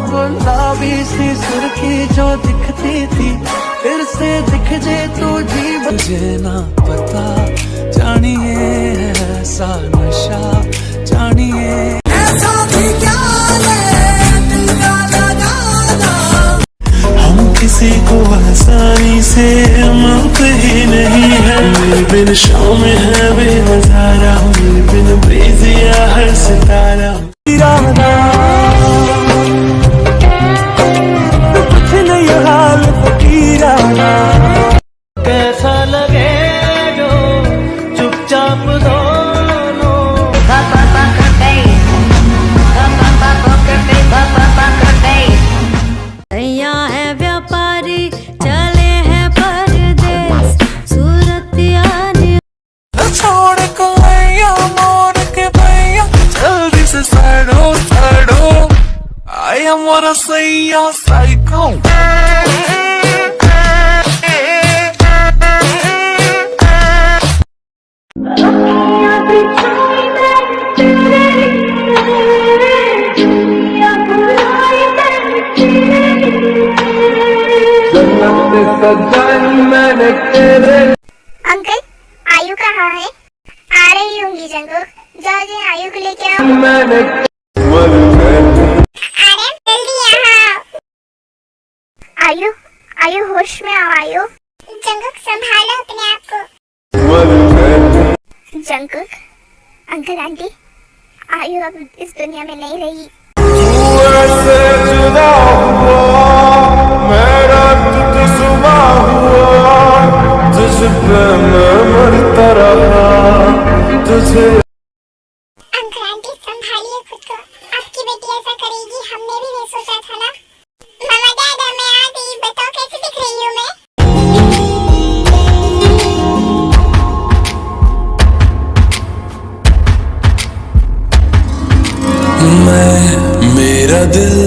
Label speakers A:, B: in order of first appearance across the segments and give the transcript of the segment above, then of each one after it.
A: गुलाबी सी सुर्खी जो दिखती थी फिर से दिख जे तो जी मुझे ना पता जानिए ऐसा नशा जानिए ऐसा भी क्या दिल का लगाना हम किसी को आसानी से मानते ही नहीं है बिन शाम है बेनजारा बिन ब्रेजिया हर सितारा कुछ नहीं हाल फकीराना कैसा लगे जो चुपचाप दोनों
B: भैया है व्यापारी चले हैं परदेस सूरत यानी
A: छोड़ को भैया मोड़ के भैया जल्दी से सड़ो सड़ो I am wanna say you're psycho
C: uncle आयु कहाँ है? आ रही होंगी जंगू। जाओ जी आयु को लेके आओ। अरे जल्दी यहाँ आओ। आयु आयु होश में आओ आयु। जंगू संभालो अपने आप को। जंगू अंकल आंटी आयु अब इस दुनिया में नहीं रही। अंकल आंटी संभालिए खुद को। आपकी बेटी ऐसा करेगी हमने भी नहीं सोचा था ना। मामा डैड मैं आ गई। बताओ कैसे दिख रही हूँ मैं?
A: मेरा दिल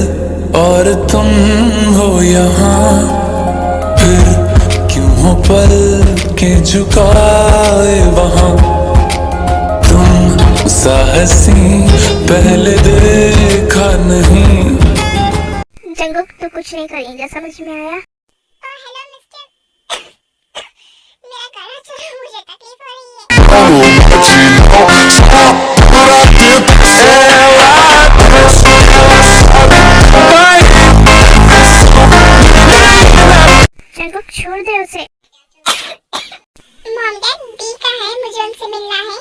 A: और तुम हो यहाँ फिर क्यों हो पल के झुकाए वहाँ तुम साहसी पहले देखा नहीं।
C: जंगू तो कुछ नहीं करेंगे समझ में आया? हेलो मिस्टर मेरा गाना चला मुझे तकलीफ हो रही है। जंगू छोड़ दे उसे। मॉम डैड दी कहाँ है? मुझे उनसे मिलना है।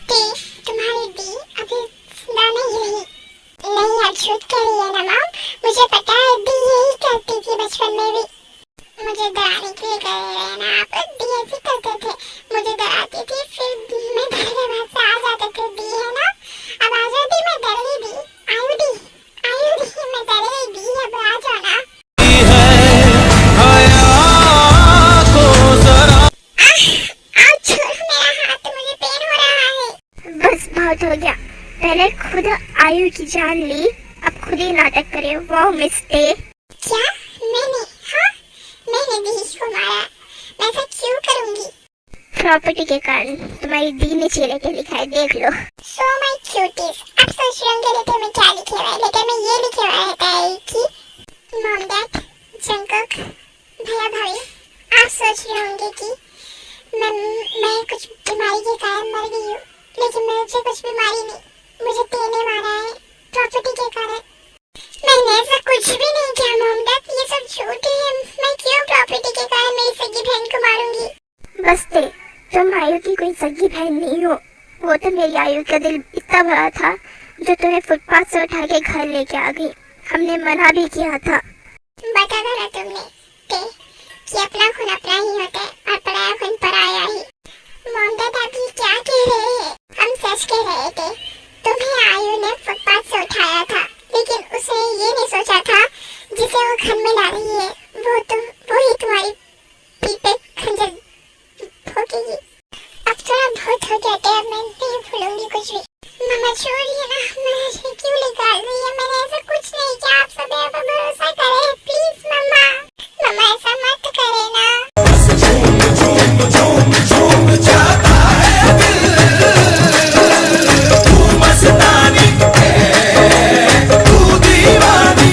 C: दी तुम्हारी दी अभी जिंदा नहीं रही। नहीं यार झूठ कह रही है ना मॉम। मुझे पता है दी यही करती थी बचपन में भी। मुझे डराने के लिए कह रहे हैं ना आप। दी ऐसे करते थे मुझे डराती थी फिर मैं डर के बाद से आ जाते थे। दी है ना अब आ जाओ दी। मैं डर गई दी। आयु दी मैं डर गई दी। अब आ जाओ ना। बस बहुत हो गया। पहले खुद आयु की जान ली अब खुद ही नाटक करे। वो मिस्टेक क्या मैंने? हाँ मैंने दी को मारा। मैं ऐसा क्यों करूंगी? प्रॉपर्टी के कारण तुम्हारी दी ने चेले के लिखा है देख लो। सो माय क्यूटीज आप सोच रहे होंगे लेटर में क्या लिखे हुआ है। लेटर में ये लिखे हुआ रहता है कि मॉम डैड जंगक भैया भाभी आप सोच रहे होंगे कि मैं कुछ बीमारी के कारण मर गई हूँ लेकिन मुझे कुछ बीमारी नहीं। मुझे तेने मारा है प्रॉपर्टी के कारण। मैंने ऐसा कुछ भी नहीं किया मॉम डैड। ये सब झूठ है। मैं क्यों प्रॉपर्टी के कारण मेरी सगी बहन को मारूंगी? बस तुम आयु की कोई सगी बहन नहीं हो। वो तो मेरी आयु का दिल इतना बड़ा था जो तुम्हें फुटपाथ से उठा के घर लेके आ गई। हमने मना भी किया था। बता था ना तुमने कि अपना खून अपना ही होता है और पराया खून पराया ही। मॉम डैड आप ये क्या कह रहे हैं? हम सच कह रहे थे। तुम्हें आयु ने फुटपाथ से उठाया था लेकिन उसने ये नहीं सोचा था जिसे वो घर में ला रही है वो ही तुम्हारी पीठ पे खंजर ठोकेगी। अब थोड़ा बहुत हो जाता है। मैं नहीं भूलूंगी कुछ भी। मामा छोड़िए ना। मुझे क्यों निकाल रही है? मैंने ऐसा कुछ नहीं किया। आप सब यहाँ पर भरोसा करें प्लीज मम्मा। मम्मा ऐसा मत करे ना। तू मस्तानी तू दीवानी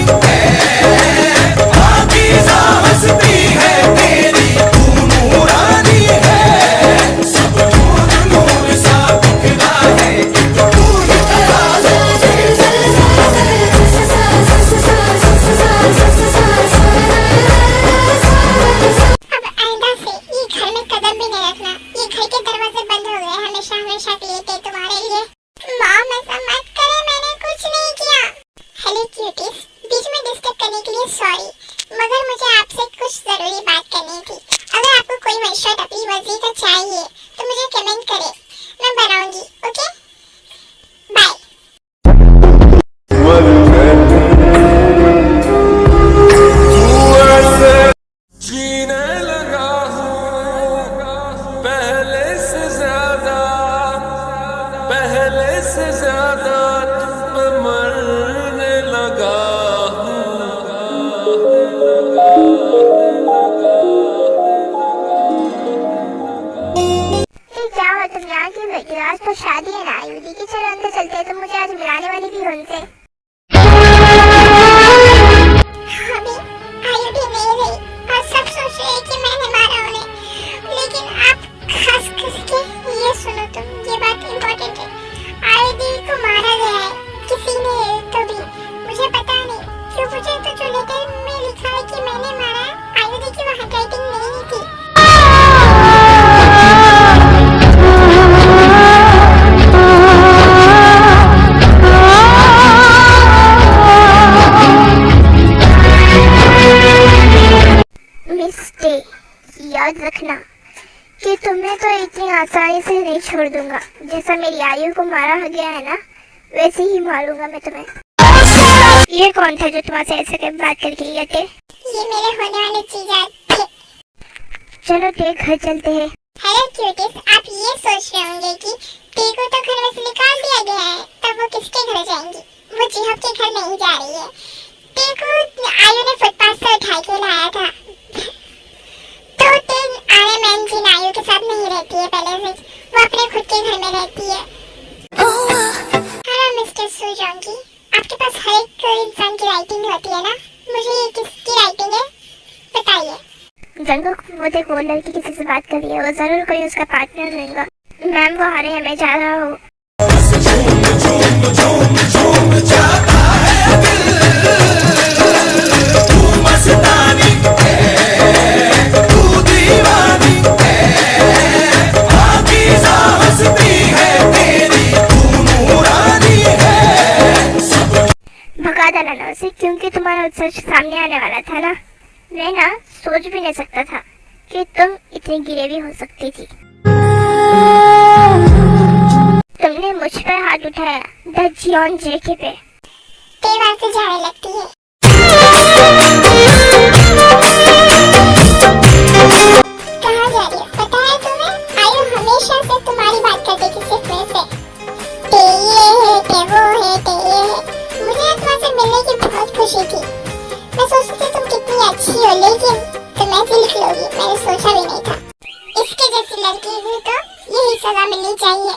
C: सॉरी, मगर मुझे आपसे कुछ जरूरी बात करनी थी। अगर आपको कोई मशवरा टपरी वजी का चाहिए तो मुझे कमेंट करें, मैं बनाऊंगी। Okay, bye.
A: जीने लगा हूँ पहले से ज्यादा तुम पे मरने लगा हूँ।
C: क्या हुआ, तुम यहाँ क्यों बैठी हो? आज तो शादी है ना आयुधि की, चलो अंदर चलते हैं। तुम मुझे आज मिलाने वाली भी उनसे। अभी आयुधि नहीं रही और सब सोच रहे हैं कि मैंने मारा उन्हें, लेकिन आप खास करके ये सुनो, तुम ये बात इम्पोर्टेंट है। आयुधि को मारा गया है किसी ने तो भी, मुझे पता नहीं क्यों। मुझे तो जो लेटर में लिखा है कि मैंने मारा है, आयुधि की वो हैंडराइटिंग नहीं थी। याद रखना कि तुम्हें तो इतनी आसानी से नहीं छोड़ दूंगा। जैसा मेरी आयु को मारा गया है ना, वैसे ही मारूंगा मैं तुम्हें। ये कौन था जो तुम्हारे ऐसे कर बात करके ये थे? ये मेरे होने वाले जीजा थे। चलो ते घर चलते हैं। हेलो क्यूटीज, आप ये सोच रहे होंगे कि ते को तो घर में से निकाल दिया गया है, तब वो किसके घर जाएंगी? वो जिहाब के घर नहीं जा रही है। ते को आयु ने फुटपाथ से उठा के लाया था। तो आने मैन जी आयु के साथ नहीं रहती है पहले से, वो अपने खुद के घर में रहती है। हेलो मिस्टर सुजोंगी, आपके पास हर एक इंसान की राइटिंग होती है ना? मुझे ये किसकी राइटिंग है बताइए। जंगुक, वो देखो लड़की किसी से बात कर रही है, वो जरूर कोई उसका पार्टनर होगा। मैम वो आ रहे हैं, मैं जा रहा हूँ। भगा डाला ना उसे, क्योंकि तुम्हारा उत्सव सामने आने वाला था ना। मैं ना सोच भी नहीं सकता था कि तुम इतनी गिरे भी हो सकती थी। तुमने मुझ पर हाथ उठाया द जियोन जेके पे। तेरा से जाने लगती है। कहाँ जा रही हो पता है तुम्हें? आयु हमेशा से तुम्हारी बात करती थी सिर्फ मेरे से। ते ये है, ते वो है, ते ये है। मुझे तुम्हारे मिलने की बहुत खुशी थी। मैं सोचती थी तुम कितनी अच्छी हो, लेकिन तुम ऐसे लिख लोगी मैंने सोचा भी नहीं था। इसके जैसी लड़की हुई तो यही सजा मिलनी चाहिए।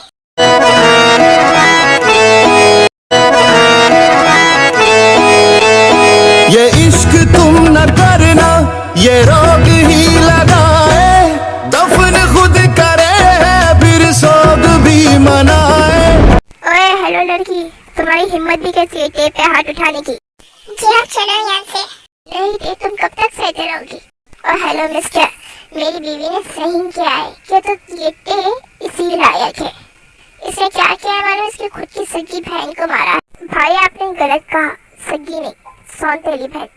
A: ये इश्क तुम न करना, ये रोग ही लगाए, दफन खुद करे फिर सोग भी मनाए।
C: ओए हेलो लड़की, तुम्हारी हिम्मत भी कैसी है टे पे हाथ उठाने की? जी आप चलो यहाँ से। नहीं टे, तुम कब तक सहते रहोगी? और हेलो मिस्टर, मेरी बीवी ने सही किया है कि तो ये टे इसी लायक है। इसने क्या किया है मालूम? इसकी खुद की सगी बहन को मारा। भाई आपने गलत कहा, सगी नहीं सौतेली बहन।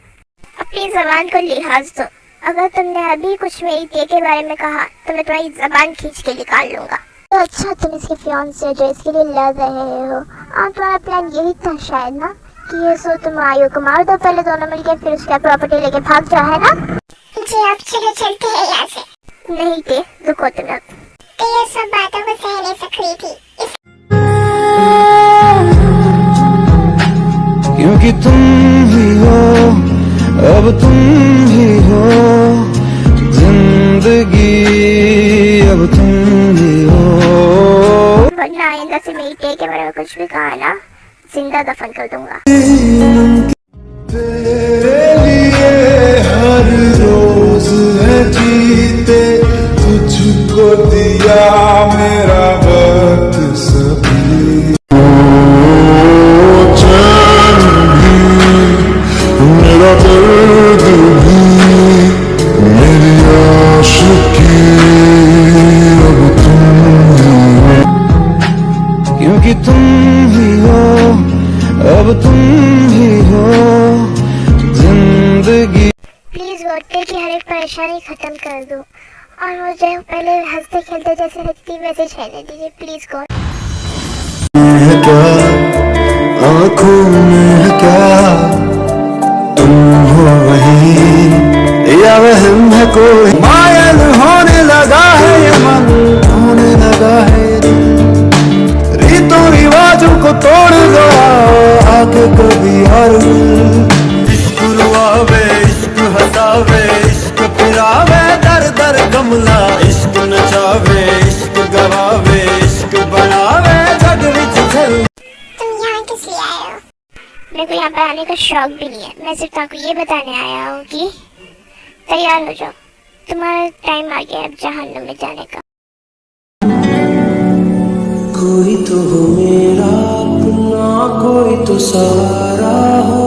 C: अपनी जबान को लिहाज दो। अगर तुमने अभी कुछ मेरी टे के बारे में कहा तो मैं तुम्हारी जबान खींच के निकाल लूंगा। तो अच्छा, तुम इसके फियांसे जो इसके लिए लड़ रहे हो, और तुम्हारा प्लान यही था शायद ना कि ये सो तुम आयु को मार दो पहले दोनों मिलके, फिर उसका प्रॉपर्टी लेके भाग जाओ, है ना? जी आप चलो चलते हैं यहाँ से। नहीं थे, रुको तुम लोग। तो ये सब बातों को सह नहीं सक रही थी
A: क्योंकि तुम ही हो, अब तुम ही हो जिंदगी, अब तुम ही हो।
C: वरना आइंदा से मेरी टे के बारे में कुछ भी कहा ना, जिंदा दफन कर दूंगा।
A: तेरे लिए हर रोज है जीते, तुझको दिया मेरा वक्त सभी। चैन भी मेरा दर्द भी, मेरी आशिकी अब तुम ही हो, क्योंकि तुम ही हो, अब तुम ही हो
C: परेशानी खत्म कर दो और मुझे पहले हंसते खेलते जैसे लगती वैसे रहने दीजिए प्लीज गॉड।
A: है क्या आँखों में है क्या तुम हो वही या वहम है कोई मायल होने लगा है ये मन होने लगा है ये दिल रीतों रिवाजों को तोड़ गया आके कभी और इश्क रुआवे इश्क हंसावे इश्क फिरावे दर दर गमला इश्क नचावे इश्क गवावे इश्क बनावे जग विच झल।
C: तुम यहाँ किस लिए आए हो? मेरे को यहाँ पर आने का शौक भी नहीं है, मैं सिर्फ आपको ये बताने आया हूँ कि तैयार हो जाओ, तुम्हारा टाइम आ गया अब जहन्नुम में जाने का।
A: कोई तो हो मेरा अपना कोई तो सारा हो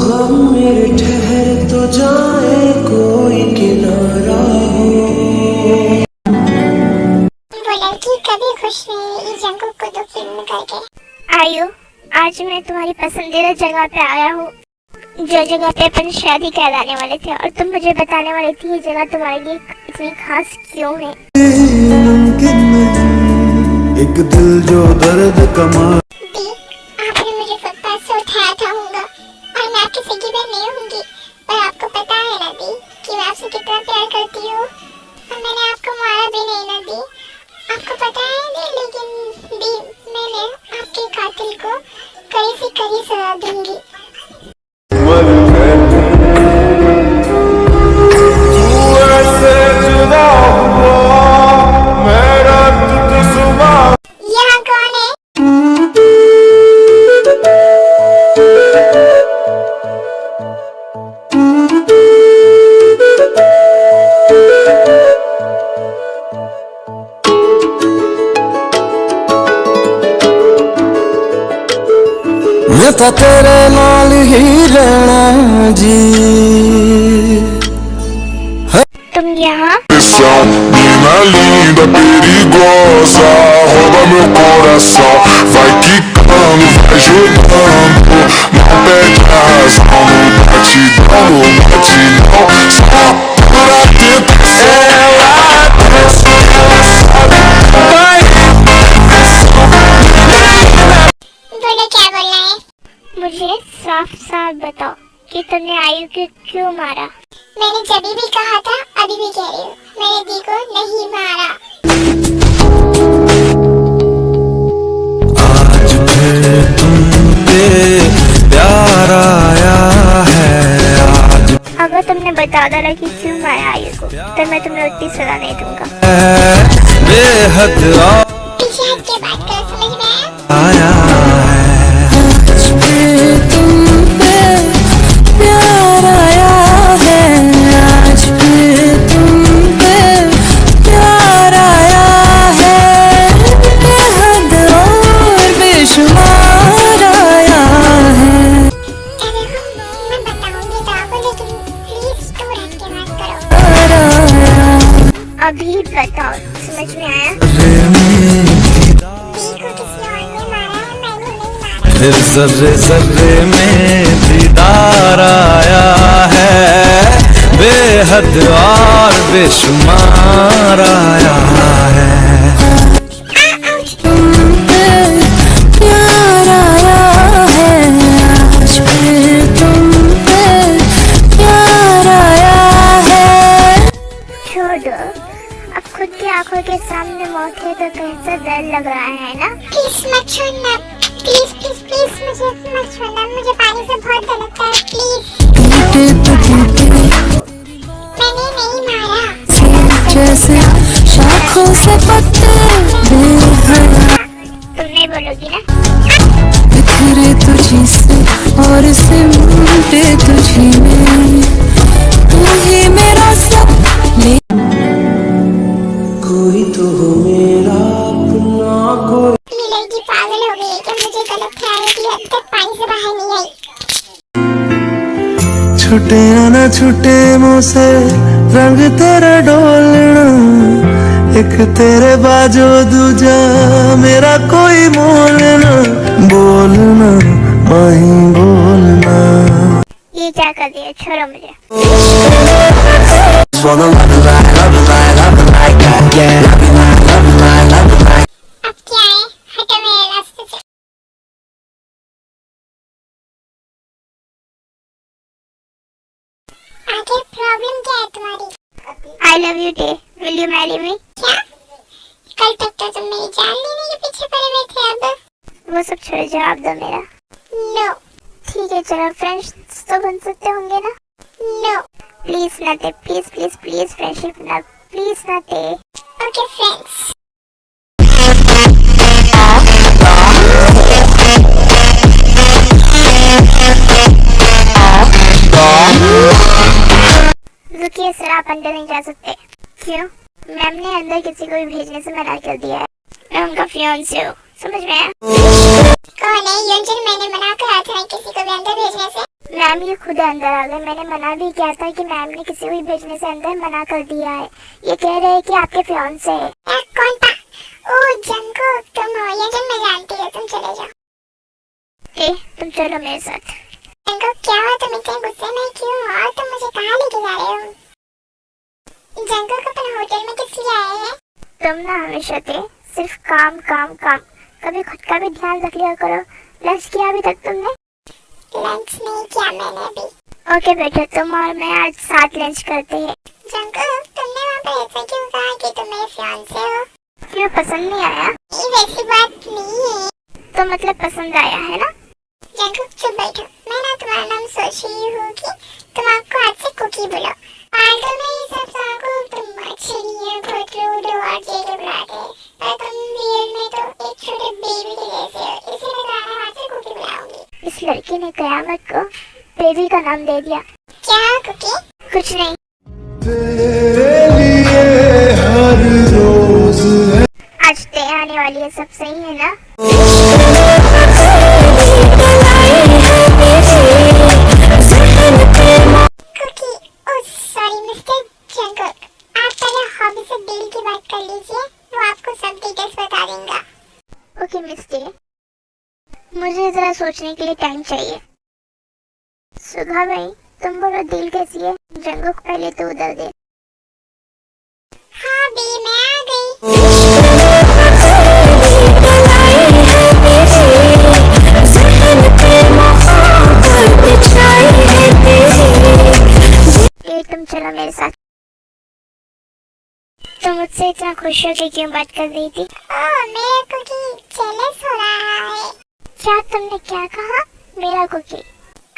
A: हम मेरे ठहर तो जाए कोई किनारा हो।
C: वो लड़की कभी खुश नहीं हुई जंगल को दुखी करके। आयु आज मैं तुम्हारी पसंदीदा जगह पे आया हूँ, जो जगह पे अपन शादी कराने वाले थे और तुम मुझे बताने वाली थी ये जगह तुम्हारे लिए इतनी खास क्यों है।
A: एक दिल जो दर्द कमा
C: आपने मुझे फुटपाथ से उठाया था होगा और मैं आपकी सगी बहन नहीं होंगी, पर आपको पता है ना दी कि मैं आपसे कितना प्यार करती हूँ और मैंने आपको मारा भी नहीं ना दी, आपको पता है दी, लेकिन दी मैंने आपके कातिल को कड़ी से कड़ी सजा दूंगी। यहाँ कौन है?
A: मैं तो तेरे नाल ही रहना जी।
C: तुम यहाँ?
D: Minha linda, perigosa, rouba meu coração. Vai quicando, vai jogando, não perde a razão. No batidão, no batidão, só para tentação. Ela desce, ela sobe, vai
C: बोलो क्या बोलना है? मुझे साफ साफ बताओ कि तुमने आयु को क्यों मारा? मैंने जब भी कहा था अभी भी कह रही हूँ, मैंने दी को नहीं मारा।
A: आज फिर तुम पे प्यार आया है आज
C: अगर तुमने बता डाला कि क्यों मारा आयु को तो मैं तुम्हें उतनी सजा नहीं दूंगा।
A: बेहद
C: पीछे हट के बात करो, समझ में आया?
A: आया
C: मैं बताऊंगी तो आपको, लेकिन प्लीज तुम हट के बात करो। अभी बताओ, समझ में आया? दी को किसी और ने मारा है, मैंने नहीं मारा।
A: फिर जर्रे जर्रे में दीदार आया है बेहद और बेशुमार आया है।
B: प्यार आया है आज फिर तुम पे प्यार आया है।
C: छोड़ दो, अब खुद की आंखों के सामने मौत है तो कैसा डर लग रहा है ना? प्लीज मत छोड़ना, प्लीज प्लीज प्लीज मुझे मत छोड़ना, मुझे पानी से बहुत डर लगता है, प्लीज। मैंने नहीं मारा।
B: जैसे शाखों से पत्ते बेहया
C: तुम नहीं बोलोगी ना?
B: बिखरे तुझी से और सिमटे तुझी में तू ही मेरा सब।
A: कोई तो हो मेरा अपना कोई
C: ये लड़की पागल हो गई है कि मुझे गलत ख्याल की हद तक पानी से बाहर नहीं आई।
A: छुटे ना छुटे मुझसे रंग तेरा डोलना एक तेरे बाजो दूजा मेरा कोई मोल ना बोलना माही बोलना।
C: ये क्या कर दिया, छोड़ो मुझे।
A: Wanna love it like, love it like, love it like that, yeah. Love it like, love it like, love it like.
C: अब क्या है, हटो मेरे रास्ते से। आगे प्रॉब्लम क्या है तुम्हारी? I love you day, will you marry me? क्या? कल तक तो तुम मेरी जान लेने के पीछे पड़े हुए थे, अब वो सब छोड़ो, जवाब दो मेरा। नो। ठीक है चलो, फ्रेंड्स तो बन सकते होंगे ना? नो। प्लीज ना दे, प्लीज प्लीज प्लीज, फ्रेंडशिप ना, प्लीज ना दे। Okay friends. रुकिए सर, आप अंदर नहीं जा सकते। क्यों? मैम ने अंदर किसी को भी भेजने से मना कर दिया है। मैं उनका फियांसे हूँ, समझ में आया? कौन है यूंजन? मैंने मना करा था किसी को भी अंदर भेजने से। मैम ये खुद अंदर आ गए, मैंने मना भी किया था कि मैम ने किसी को भी भेजने से अंदर मना कर दिया है। ये कह रहे हैं कि आपके फियांसे है। कौन था? ओ जंको, तुम हो यूंजन, मैं जानती हूँ, तुम चले जाओ। तुम चलो मेरे साथ। जंको क्या हुआ, तुम इतने गुस्से में क्यों हो? तुम मुझे कहाँ लेके जा रहे हो? जंको को अपन होटल में किस लिए आए हैं? तुम ना हमेशा थे सिर्फ काम काम काम, कभी खुद का भी ध्यान रख लिया करो। लंच किया अभी तक तुमने? लंच नहीं किया मैंने अभी। ओके बेटा, तुम और मैं आज साथ लंच करते हैं। जंको तुमने वहाँ पर ऐसा क्यों कहा कि तुम मेरे फियांसे हो? क्यों, पसंद नहीं आया? ये वैसी बात नहीं है। तो मतलब पसंद आया है ना? जंको चुप बैठो, मैं ना तुम्हारा नाम सोच रही हूँ कि तुम आपको आज से कुकी बोलो। पागल में ये सब सांगो, तुम मछलियाँ भटूरे और चीज़ें बुलाते हैं, पर तुम रियल में तो एक छोटे बेबी के जैसे हो, इसलिए मैं तुम्हारे हाथ से कुकी बुलाऊंगी। इस लड़की ने कयामत को बेबी का नाम दे दिया। क्या कुकी? कुछ नहीं।
A: तेरे लिए हर रोज है।
C: आज ते आने वाली है, सब सही है ना? ओके मिस्टर, मुझे जरा सोचने के लिए टाइम चाहिए। सुधा भाई तुम बोलो डील कैसी है? जंगो को पहले तो उधर दे। हाँ बी, मैं आ गई। तुम चलो मेरे साथ। तुम मुझसे इतना खुश होकर क्यों बात कर रही थी? मेरा कुकी जेलस हो रहा है। क्या तुमने क्या कहा? मेरा कुकी?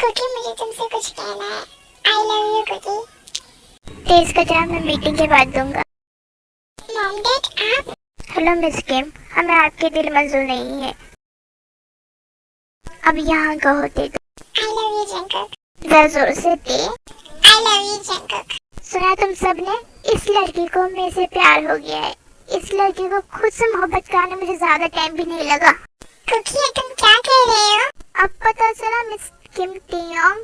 C: कुकी मुझे तुमसे कुछ कहना है। I love you cookie. Tej का जवाब मैं मीटिंग के बाद दूंगा। मॉम डैड आप? हेलो मिस किम, हमें आपके दिल मंजूर नहीं है। अब यहाँ का होते तो। I love you Jungkook. जरा जोर से दे। I love you Jungkook. सुना तुम सबने? इस लड़की को मेरे से प्यार हो गया है। इस लड़की को खुद से मोहब्बत कराने मुझे ज्यादा टाइम भी नहीं लगा। कुकी तुम क्या कह रहे हो? अब पता चला मिस किम टियोंग,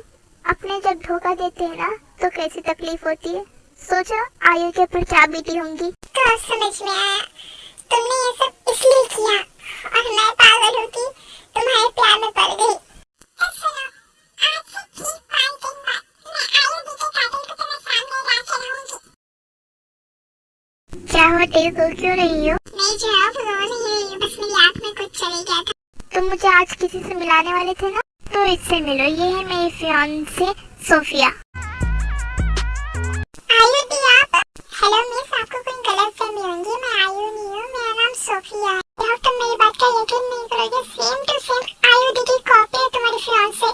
C: अपने जब धोखा देते हैं ना तो कैसी तकलीफ होती है। सोचो आयु के ऊपर क्या बीती होंगी। तो समझ में आया, तुमने ये सब इसलिए किया और मैं पागल होती तुम्हारे प्यार में पड़ गई। क्या हुआ, तेरे को क्यों रही हो? नहीं जनाब, रो नहीं रही हूँ, बस मेरी आँख में कुछ चले गया था। तुम मुझे आज किसी से मिलाने वाले थे ना, तो इससे मिलो। ये है मेरी फियांसे सोफिया। आयु दी आप? हेलो मिस, आपको कोई गलतफहमी होगी, मैं आयु नहीं हूँ, मेरा नाम सोफिया है। अब तुम मेरी बात का यकीन नहीं करोगे, सेम टू सेम आयु दी की कॉपी है तुम्हारी फियांसे।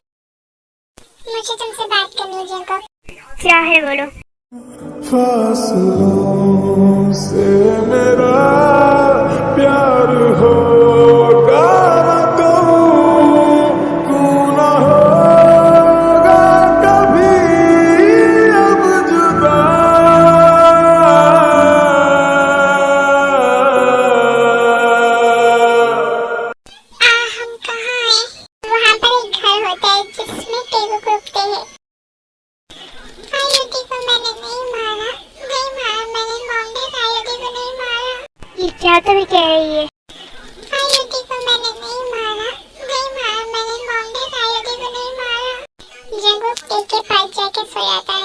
C: मुझे तुमसे बात करनी है जंकुक। क्या है बोलो?
D: फासलों से मेरा प्यार होगा तो तू न होगा कभी अब जुदा।
C: हम कहाँ हैं? वहाँ पर एक घर होता है जिसमें टेबल रुकते हैं। आयुधि को मैंने नहीं मारा, मैंने मॉम डैड आयुधि को नहीं मारा। ये क्या तभी कह रही है? आयुधि को मैंने नहीं मारा, मैंने मॉम डैड आयुधि को नहीं मारा। जंकुक टेक जाके सो जाता है।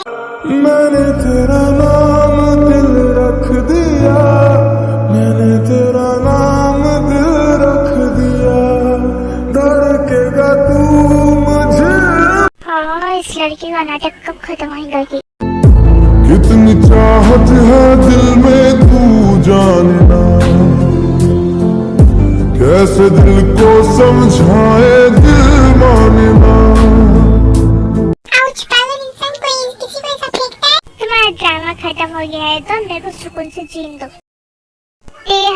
D: मैंने तेरा नाम दिल रख दिया, मैंने तेरा नाम दिल रख दिया, धड़केगा तू मुझे।
C: हाँ, इस लड़की का नाटक कब खत्म होगा कि
D: कितनी चाहत है दिल में तू जानना, कैसे दिल को समझाए दिल मानना।
C: आउच, पागल इंसान कोई किसी को ऐसा फेंकता है। तुम्हारा ड्रामा खत्म हो गया है तो मेरे को सुकून से जीने दो।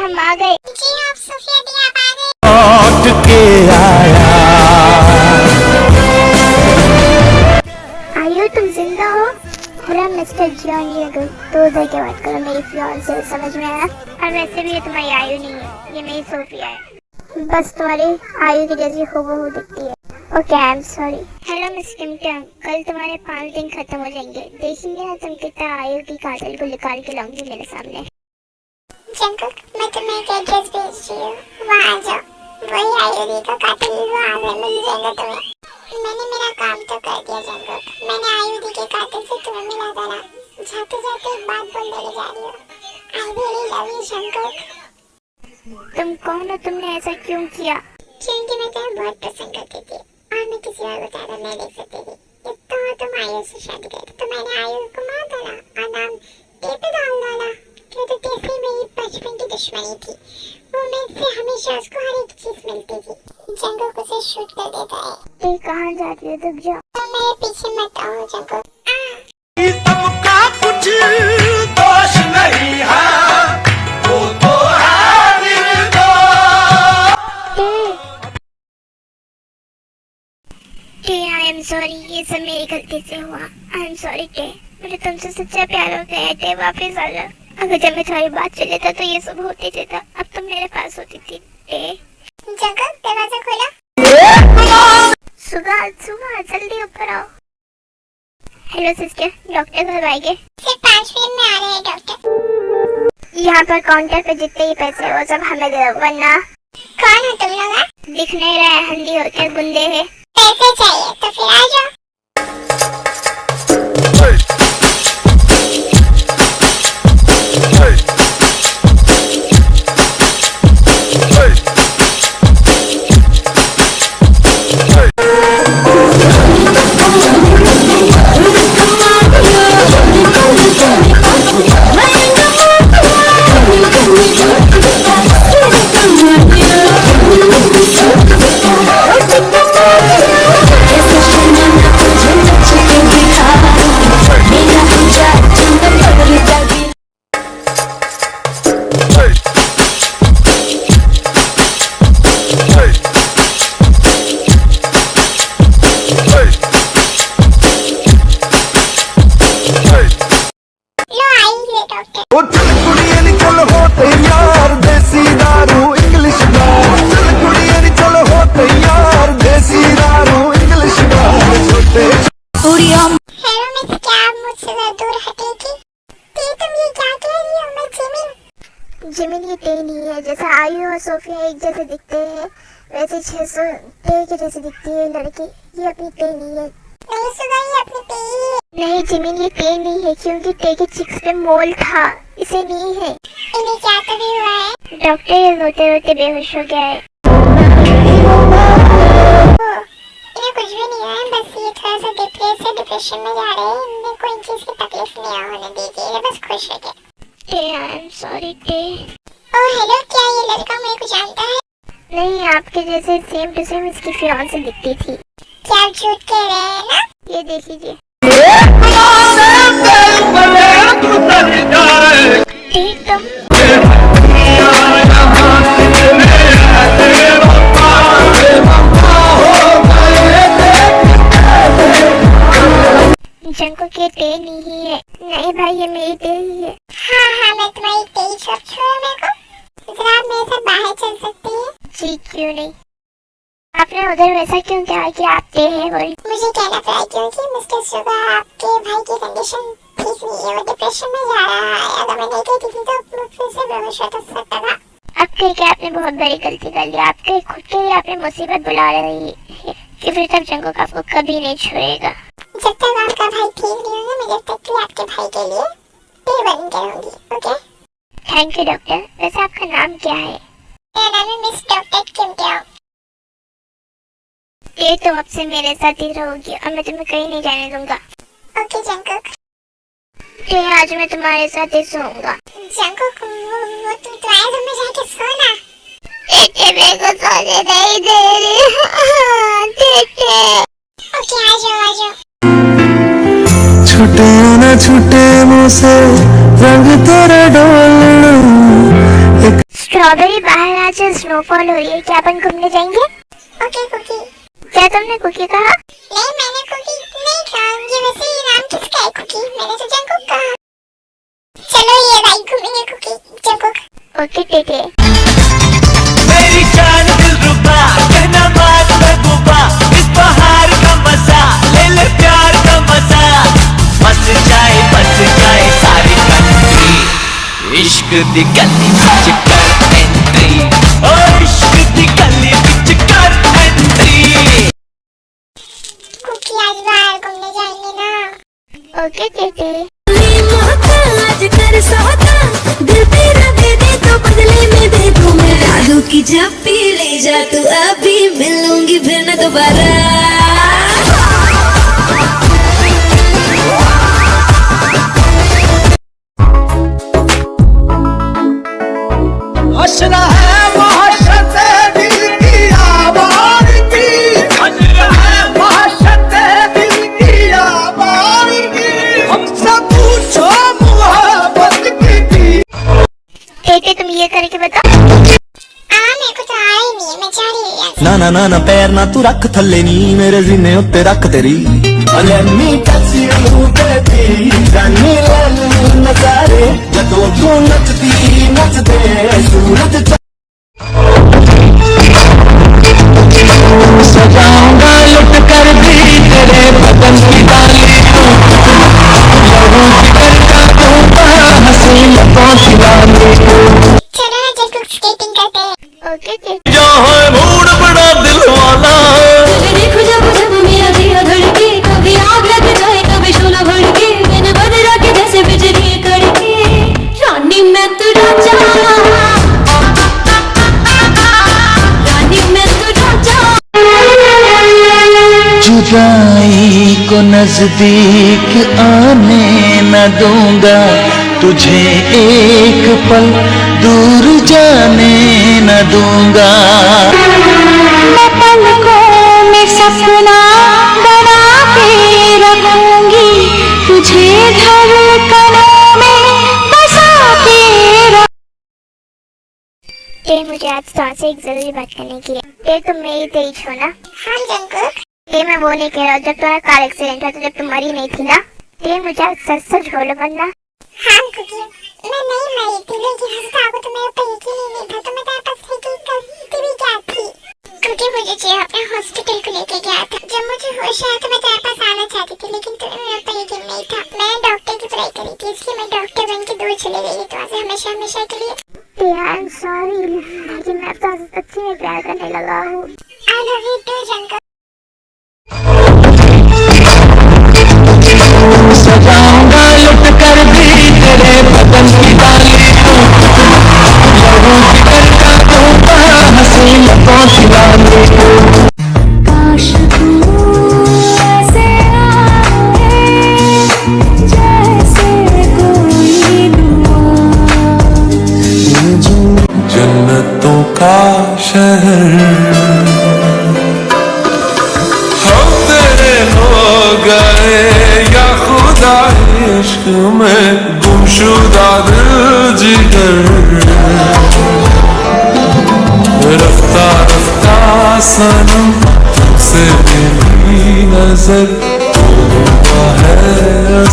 C: हम आ गए। जी आप सोफिया दी, आप आ गए।
A: लौट के आया।
C: आयु तुम जिंदा हो? हेलो मिस्टर जॉन लीगल, तो उधर के बात करो, मेरी फियांसे समझ में आया। और वैसे भी ये तुम्हारी आयु नहीं है, ये मेरी सोफिया है, बस तुम्हारी आयु की जैसी हूबहू दिखती है। Okay, I am sorry. Hello miss Kimton, कल तुम्हारे 5 दिन खत्म हो जाएंगे, देखेंगे ना तुम कितना आयु की कातिल को निकाल के लाऊंगी मेरे सामने। जंगल, मैं तुम्हें एक एड्रेस भेजती हूँ, वहाँ आ जाओ। वही आयुर्वेद का कातिल वहाँ से मिल जाएगा तुम्हें। मैंने मेरा काम तो कर दिया जंगल, मैंने आयुर्वेद के कातिल से तुम्हें मिला देना। जाते जाते एक बात बोल देने जा रही हूँ, आई रियली लव यू जंगल। तुम कौन हो? तुमने ऐसा क्यों किया? क्योंकि मैं तुम्हें बहुत पसंद करती थी और मैं किसी और को ज्यादा नहीं देख सकती थी। तो तुम आयु से शादी कर, तो मैंने आयु को मार डाला और नाम ते पे डाल डाला। क्यों? तो तेरे मेरी बचपन की दुश्मनी थी, वो मैं से हमेशा उसको हर एक चीज मिलती थी। जंगल को से शूट कर देता है। ते कहाँ जाती है? रुक जाओ, तो मेरे पीछे मत आओ जंगल।
A: तुमका कुछ दोष नहीं है, वो तो है
C: टे, आई एम सॉरी, ये सब मेरी गलती से हुआ। आई एम सॉरी टे, मुझे तुमसे सच्चा प्यार हो गया है। टे वापस आ जा। अगर जब मैं तुम्हारी बात चले था तो ये सब होते थे, अब तुम मेरे पास होती थी। टे, जंगल दरवाजा खोला। सुबह सुबह जल्दी ऊपर आओ। हेलो सिस्टर, डॉक्टर कब आएंगे? सिर्फ 5 मिनट में आ रहे हैं डॉक्टर। यहाँ पर काउंटर पे जितने ही पैसे वो सब हमें दे दो, वरना। कौन हो तुम लोग? दिख नहीं रहा है, हंडी होकर गुंडे है। पैसे चाहिए तो फिर आ जाओ। जिमिन ये टे नहीं है। जैसा आयु और सोफिया एक जैसे दिखते हैं, वैसे 600 टे के जैसे दिखती है लड़की। ये अपनी टे नहीं है। नहीं सुना, ये अपनी टे ही है। नहीं जिमिन, ये टे नहीं है, क्योंकि टे के चिक्स पे मोल था, इसे नहीं है। इन्हें क्या तभी हुआ है? डॉक्टर ये रोते रोते बेहोश हो गया है। इन्हें कुछ भी नहीं है, बस ये थोड़ा सा डिप्रेशन में जा रहे हैं। इन्हें कोई चीज की तकलीफ नहीं होने दीजिए, बस खुश रहिए। टे, आई एम सॉरी टे। ओह हेलो, क्या ये लड़का मेरे को जानता है? नहीं, आपके जैसे सेम टू सेम इसकी फियांसे दिखती थी। क्या आप झूठ कह रहे हैं ना? ये देख लीजिए। एकदम जंको के टे नहीं है। नहीं भाई, ये मेरी टे ही है। हाँ, मैं तुम्हारी टे ही सब छोड़ो मेरे को। जरा आप मेरे साथ बाहर चल सकती हैं? जी क्यों नहीं। आपने उधर वैसा क्यों कहा कि आप टे हैं? बोली मुझे कहना पड़ा क्योंकि मिस्टर सुगा आपके भाई की कंडीशन ठीक नहीं है, वो डिप्रेशन में जा रहा है। अगर मैं नहीं कहती थी तो फिर से बेहोश हो सकता था। अब कह के आपने बहुत बड़ी गलती कर ली। आपके खुद के लिए आपने मुसीबत बुला रही है कि फिर तक जंगो का आपको कभी नहीं छोड़ेगा। जब तक आपका भाई ठीक नहीं होगा, मैं जब तक भी आपके भाई के लिए पेड़ बन के रहूंगी, ओके? Thank you doctor. वैसे आपका नाम क्या है? मेरा नाम है मिस डॉक्टर किम ट्याओ। ये तो अब से मेरे साथ ही रहोगी और मैं तुम्हें कहीं नहीं जाने दूंगा। Okay Jungkook. ये आज मैं तुम्हारे साथ ही सोऊंगा। जंकुक, वो तुम तो आए रूम में जाके सोना। मेरे को सोने नहीं दे रही। ओके आ जाओ।
A: छूटे न छूटे मुँह से रंग तेरा डोलना।
C: स्ट्रॉबेरी बाहर आज स्नोफॉल हो रही है, क्या अपन घूमने जाएंगे? Okay cookie. क्या तुमने कुकी कहा? नहीं, मैंने कुकी नहीं कहा। ये वैसे ही नाम किसका है कुकी? मैंने तो जंकुक कहा। चलो ये भाई घूमेंगे कुकी जंकुक। ओके ठीक है।
E: मेरी जान दिलरुबा, कहना बात महबूबा, इस बहार का मजा ले ले, प्यार का मजा। बस जाए सारी कंट्री, इश्क दी गली विच कर एंट्री, ओ इश्क दी गली विच कर एंट्री।
C: कुकी आज बाहर घूमने जाएंगे ना? ओके ठीक है।
B: आज कर सौदा, दिल तेरा दे दे तो बदले में दे दूं मैं जादू की जप्पी, ले जा तू अभी, मिलूंगी फिर न दोबारा।
E: हंसना है महाशत दिल की आवाज़ की, हंसना है महाशत दिल की आवाज़ की, हमसे पूछो मोहब्बत की।
C: ठीक है, तुम ये करके बताओ। मेरे को तो आ ही नहीं है, मैं जा रही हूँ।
E: ना ना ना पैर ना तू रख थल्ले नी, मेरे सीने उत्ते रख तेरी। लेनी टच यू बेबी, जानी लैनी नजारे, जदों तू नचदी नचदे सूरज। सजाऊंगा लुट कर भी तेरे बदन की डालियों, लहू जिगर का दूंगा हंसी लबों की डालियों।
C: चलो ना जंकुक स्केटिंग करते हैं। ओके ठीक।
E: जो है मूड बड़ा दिल वाला,
B: देखो जब जब मेरा दिया धड़के, कभी आग लग जाए कभी शोला भड़के, मैंने बदला के जैसे बिजली कड़के, रानी मैं तू राजा, रानी मैं तू राजा।
E: जुदाई को नजदीक आने न दूंगा, तुझे एक पल दूर जाने न दूंगा।
C: मैं पलकों में सपना बना के रखूंगी, तुझे धड़कनों में बसा के ये मुझे आज तुमसे एक जरूरी बात करने की है। ये तुम मेरी तेरी हो ना? हाँ जंकुक। ये मैं वो नहीं कह रहा हूँ, जब तुम्हारा कार एक्सीडेंट हुआ तो जब तुम मरी नहीं थी ना, ये मुझे आज सच सच बोलो वरना। हाँ कुकी, मैं नहीं मरी थी, लेकिन हंसता को तो मेरे ऊपर यकीन ही नहीं था, तो मैं तेरे पास यकीन करती भी क्या थी? क्योंकि मुझे जो अपने हॉस्पिटल को लेके गया था, जब मुझे होश आया तो मैं तेरे पास आना चाहती थी, लेकिन तुम्हें मेरे ऊपर यकीन नहीं था। मैंने डॉक्टर की पढ़ाई करी थी, इसलिए मैं डॉक्टर बन के दूर चली गई थी तो हमेशा हमेशा के लिए। आई एम सॉरी, लेकिन मैं तो सच्ची में प्यार करने लगा हूँ। I love you too Jungkook.
E: सजाऊंगा लुट कर भी तेरे बदन की डालियों, लहू जिगर का दूंगा हंसी लबों की डालियों।
B: काश तू ऐसे आए, जैसे कोई दुआ।
D: जन्नतों का शहर हम तेरे हो गए या खुदा, इश्क में गुमशुदा दिल जिगर, रफ्ता रफ्ता सनम से मेरी नजर हुआ है